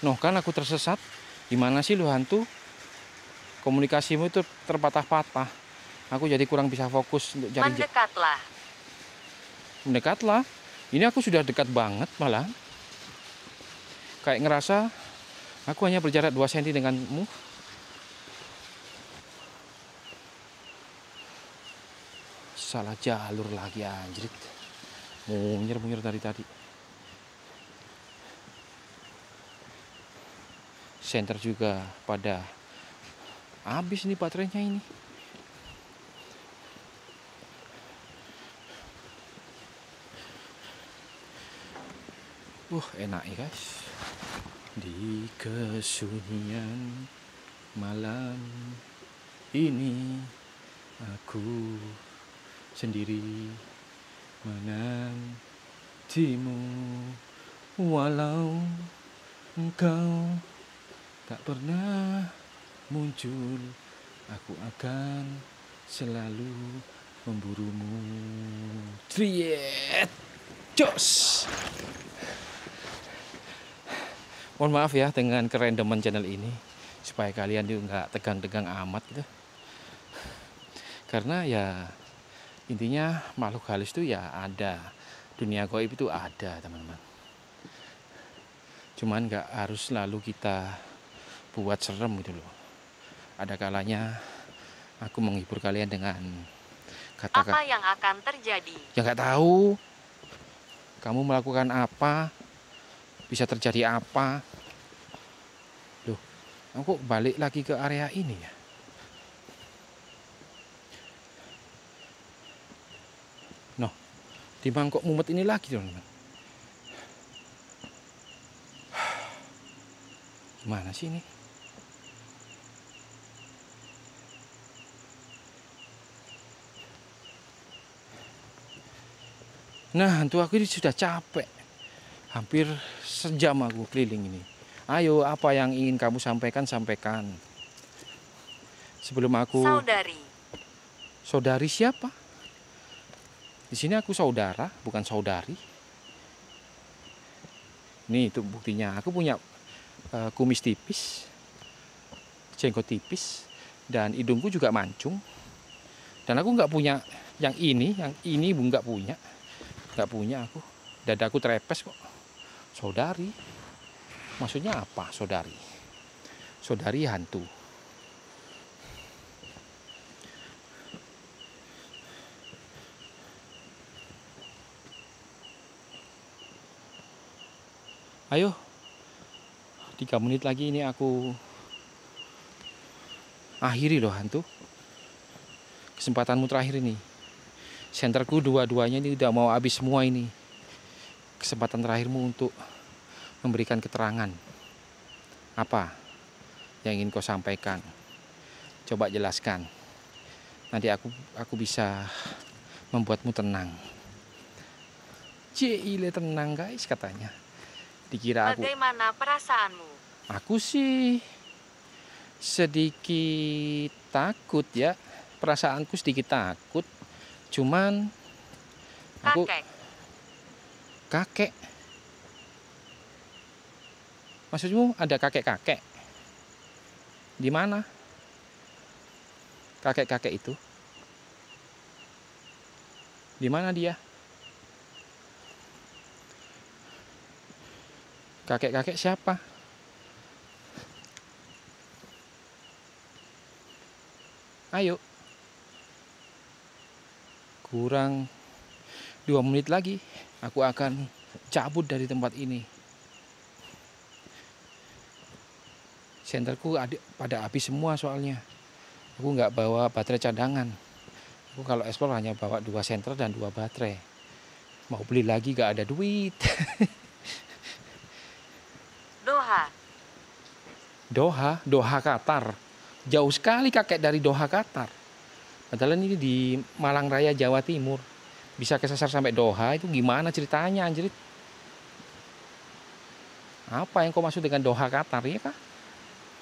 Noh, kan aku tersesat. Gimana sih lu hantu? Komunikasimu itu terpatah-patah. Aku jadi kurang bisa fokus untuk cari. Mendekatlah. Mendekatlah. Ini aku sudah dekat banget malah. Kayak ngerasa aku hanya berjarak 2 cm denganmu. Salah jalur lagi anjrit. Munyer-munyer dari tadi. Senter juga pada habis nih baterainya ini. Enak ya guys. Di kesunyian malam ini aku sendiri menantimu, walau engkau tak pernah muncul, aku akan selalu memburumu. Triet, jos. Mohon maaf ya dengan kerandoman channel ini, supaya kalian juga nggak tegang-tegang amat gitu. Karena ya intinya makhluk halus itu ya ada, dunia gaib itu ada teman-teman. Cuman nggak harus selalu kita buat serem gitu loh. Ada kalanya aku menghibur kalian dengan kata-kata. Apa yang akan terjadi? Ya nggak tahu. Kamu melakukan apa? Bisa terjadi apa? Loh, aku balik lagi ke area ini ya. Noh, di Mangkok Mumet ini lagi teman-teman. Gimana sih ini? Nah, hantu aku ini sudah capek. Hampir sejam aku keliling ini. Ayo, apa yang ingin kamu sampaikan, sampaikan. Sebelum aku... Saudari. Saudari siapa? Di sini aku saudara, bukan saudari. Nih, itu buktinya. Aku punya kumis tipis, jenggot tipis, dan hidungku juga mancung. Dan aku nggak punya yang ini nggak punya. Nggak punya aku. Dadaku trepes kok. Saudari. Maksudnya apa saudari? Saudari hantu. Ayo, 3 menit lagi ini aku akhiri loh hantu. Kesempatanmu terakhir ini. Senterku dua-duanya ini udah mau habis semua ini. Kesempatan terakhirmu untuk memberikan keterangan. Apa yang ingin kau sampaikan? Coba jelaskan. Nanti aku bisa membuatmu tenang. Cile tenang guys katanya. Dikira aku. Bagaimana perasaanmu? Aku sih sedikit takut ya. Perasaanku sedikit takut. Cuman aku kakek. Maksudmu ada kakek-kakek? Di mana? Kakek-kakek itu? Di mana dia? Kakek-kakek siapa? Ayo. Kurang 2 menit lagi aku akan cabut dari tempat ini. Senterku pada habis semua soalnya. Aku nggak bawa baterai cadangan. Aku kalau explore hanya bawa 2 senter dan 2 baterai. Mau beli lagi nggak ada duit. Doha Qatar. Jauh sekali kakek dari Doha Qatar. Padahal ini di Malang Raya, Jawa Timur. Bisa kesasar sampai Doha itu gimana ceritanya anjrit? Apa yang kau maksud dengan Doha Qatar ya kah?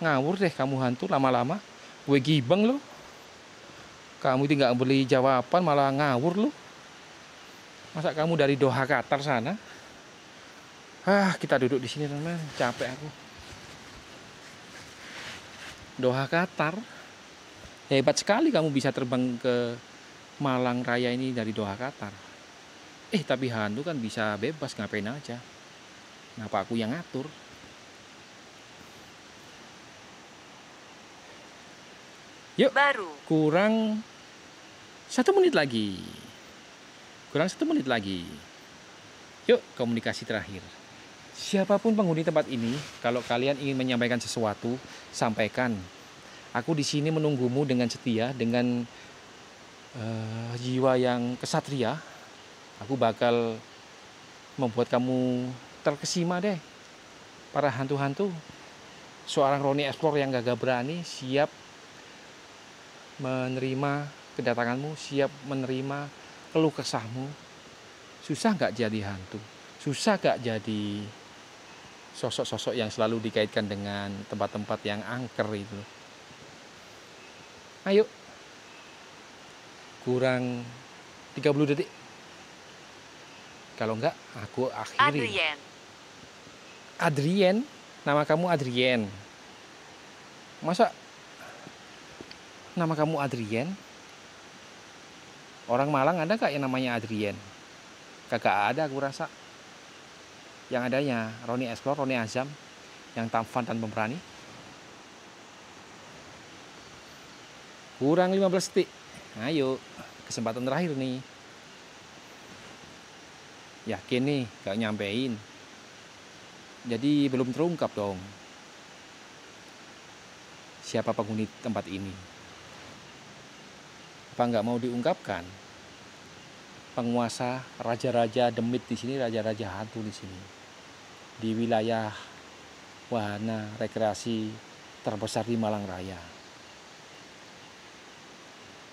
Ngawur deh kamu hantu lama-lama. Gue gibeng lo. Kamu itu nggak beli jawaban malah ngawur lo. Masa kamu dari Doha Qatar sana? Kita duduk di sini teman, capek aku. Doha Qatar. Hebat sekali kamu bisa terbang ke Malang Raya ini dari Doha Qatar. Tapi hantu kan bisa bebas ngapain aja. Kenapa aku yang ngatur? Yuk, kurang 1 menit lagi. Yuk, komunikasi terakhir. Siapapun penghuni tempat ini, kalau kalian ingin menyampaikan sesuatu, sampaikan. Aku di sini menunggumu dengan setia, dengan jiwa yang kesatria. Aku bakal membuat kamu terkesima deh. Para hantu-hantu. Seorang Roni Explore yang gagah berani, siap menerima kedatanganmu, siap menerima keluh kesahmu. Susah gak jadi hantu? Susah gak jadi sosok-sosok yang selalu dikaitkan dengan tempat-tempat yang angker itu? Ayo. Kurang 30 detik. Kalau enggak, aku akhiri. Adrien? Nama kamu Adrien? Masa nama kamu Adrien? Orang Malang ada gak yang namanya Adrien? Kagak ada aku rasa. Yang adanya Roni Explore, Roni Azam, yang tampan dan pemberani. Kurang 15 detik. Ayo, kesempatan terakhir nih. Yakin nih gak nyampein. Jadi belum terungkap dong. Siapa penghuni tempat ini? Apa nggak mau diungkapkan? Penguasa raja-raja demit di sini, raja-raja hantu di sini. Di wilayah wahana rekreasi terbesar di Malang Raya.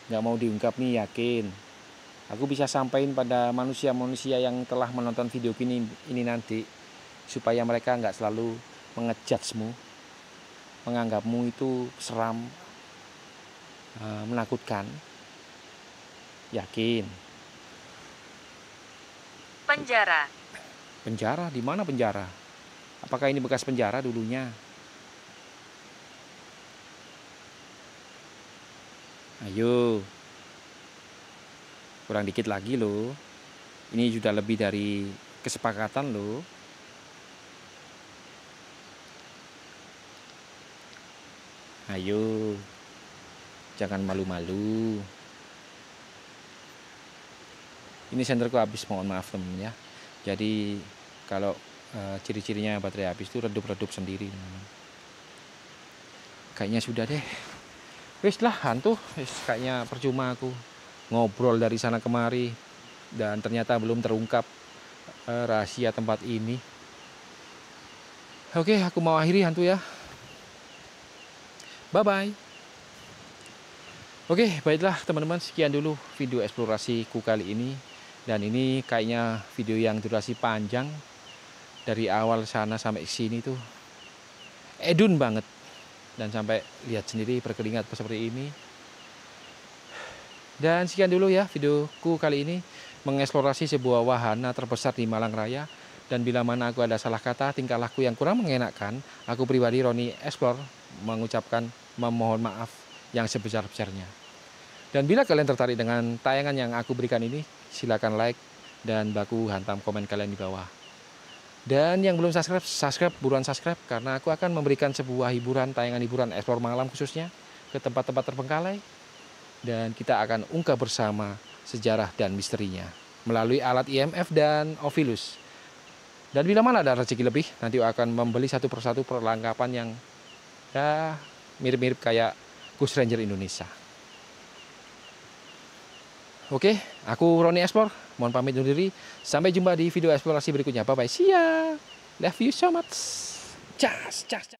Nggak mau diungkap nih, yakin. Aku bisa sampaikan pada manusia-manusia yang telah menonton video ini nanti, supaya mereka nggak selalu mengejudge-mu, menganggapmu itu seram, menakutkan. Yakin. Penjara? Di mana penjara? Apakah ini bekas penjara dulunya? Ayo. Kurang dikit lagi loh. Ini sudah lebih dari kesepakatan loh. Ayo. Jangan malu-malu. Ini senterku habis, mohon maaf temen ya. Jadi kalau ciri-cirinya baterai habis itu redup-redup sendiri. Kayaknya sudah deh. Wis lah hantu, wis kayaknya percuma aku ngobrol dari sana kemari dan ternyata belum terungkap rahasia tempat ini. Oke, aku mau akhiri hantu ya. Bye bye. Oke, baiklah teman-teman, sekian dulu video eksplorasiku kali ini. Dan ini kayaknya video yang durasi panjang. Dari awal sana sampai sini tuh edun banget. Dan sampai lihat sendiri berkeringat seperti ini. Dan sekian dulu ya videoku kali ini, mengeksplorasi sebuah wahana terbesar di Malang Raya. Dan bila mana aku ada salah kata, tingkah laku yang kurang mengenakan, aku pribadi Roni Explore mengucapkan memohon maaf yang sebesar-besarnya. Dan bila kalian tertarik dengan tayangan yang aku berikan ini, silakan like dan baku hantam komen kalian di bawah. Dan yang belum subscribe, buruan subscribe, karena aku akan memberikan sebuah hiburan, tayangan hiburan Explore malam khususnya ke tempat-tempat terbengkalai. Dan kita akan ungkap bersama sejarah dan misterinya melalui alat IMF dan Ovilus. Dan bila mana ada rezeki lebih, nanti akan membeli satu persatu perlengkapan yang ya mirip-mirip kayak Ghost Ranger Indonesia. Oke, aku Roni Explore, mohon pamit undur diri. Sampai jumpa di video eksplorasi berikutnya. Bye bye, see ya. Love you so much. Cas.